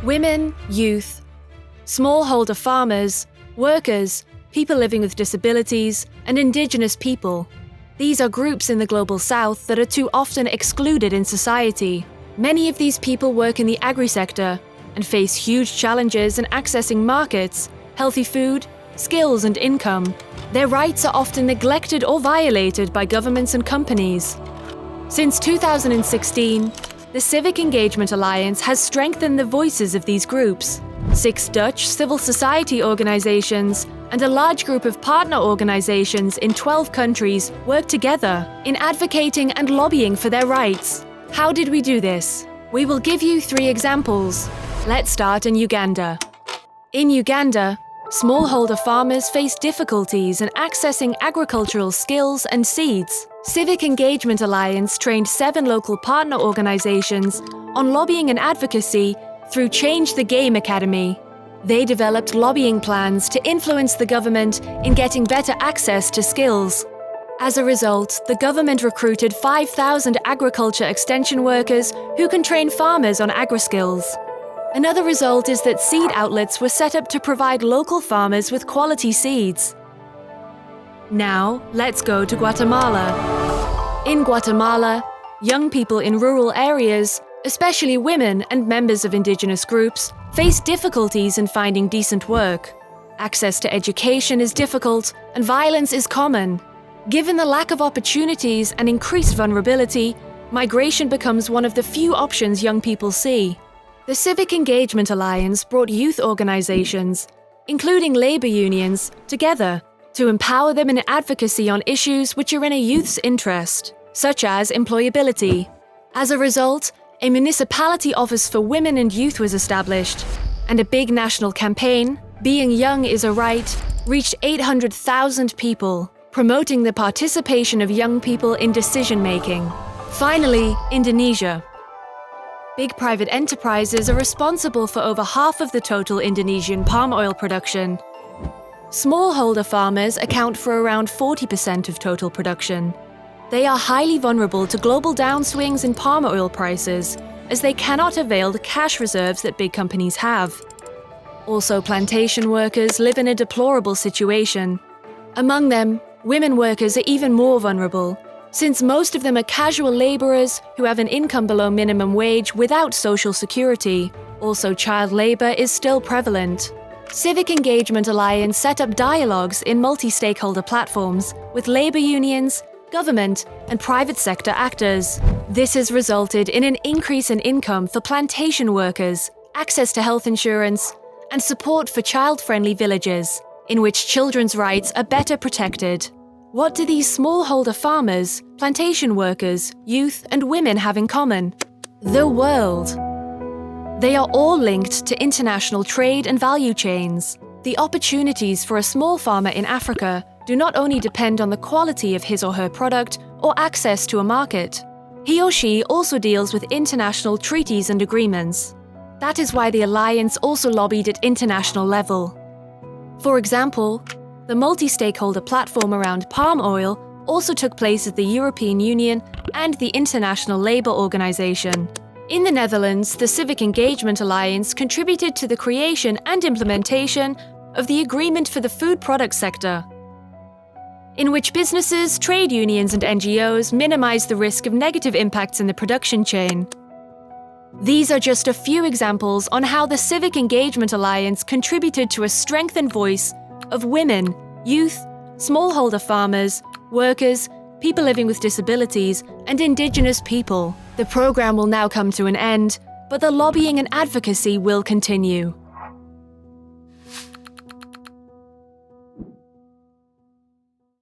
Women, youth, smallholder farmers, workers, people living with disabilities, and indigenous people. These are groups in the Global South that are too often excluded in society. Many of these people work in the agri-sector and face huge challenges in accessing markets, healthy food, skills, and income. Their rights are often neglected or violated by governments and companies. Since 2016, the Civic Engagement Alliance has strengthened the voices of these groups. 6 Dutch civil society organizations and a large group of partner organizations in 12 countries work together in advocating and lobbying for their rights. How did we do this? We will give you 3 examples. Let's start in Uganda. In Uganda, smallholder farmers face difficulties in accessing agricultural skills and seeds. Civic Engagement Alliance trained 7 local partner organizations on lobbying and advocacy through Change the Game Academy. They developed lobbying plans to influence the government in getting better access to skills. As a result, the government recruited 5,000 agriculture extension workers who can train farmers on agri-skills. Another result is that seed outlets were set up to provide local farmers with quality seeds. Now, let's go to Guatemala. In Guatemala, young people in rural areas, especially women and members of indigenous groups, face difficulties in finding decent work. Access to education is difficult, and violence is common. Given the lack of opportunities and increased vulnerability, migration becomes one of the few options young people see. The Civic Engagement Alliance brought youth organizations, including labor unions, together to empower them in advocacy on issues which are in a youth's interest, such as employability. As a result, a municipality office for women and youth was established, and a big national campaign, Being Young is a Right, reached 800,000 people, promoting the participation of young people in decision-making. Finally, Indonesia. Big private enterprises are responsible for over half of the total Indonesian palm oil production. Smallholder farmers account for around 40% of total production. They are highly vulnerable to global downswings in palm oil prices, as they cannot avail the cash reserves that big companies have. Also, plantation workers live in a deplorable situation. Among them, women workers are even more vulnerable, since most of them are casual laborers who have an income below minimum wage without social security. Also, child labor is still prevalent. Civic Engagement Alliance set up dialogues in multi-stakeholder platforms with labor unions, government, and private sector actors. This has resulted in an increase in income for plantation workers, access to health insurance, and support for child-friendly villages, in which children's rights are better protected. What do these smallholder farmers, plantation workers, youth, and women have in common? The world. They are all linked to international trade and value chains. The opportunities for a small farmer in Africa do not only depend on the quality of his or her product or access to a market. He or she also deals with international treaties and agreements. That is why the alliance also lobbied at international level. For example, the multi-stakeholder platform around palm oil also took place at the European Union and the International Labour Organization. In the Netherlands, the Civic Engagement Alliance contributed to the creation and implementation of the Agreement for the Food Product Sector, in which businesses, trade unions, and NGOs minimize the risk of negative impacts in the production chain. These are just a few examples on how the Civic Engagement Alliance contributed to a strengthened voice of women, youth, smallholder farmers, workers, people living with disabilities, and indigenous people. The program will now come to an end, but the lobbying and advocacy will continue.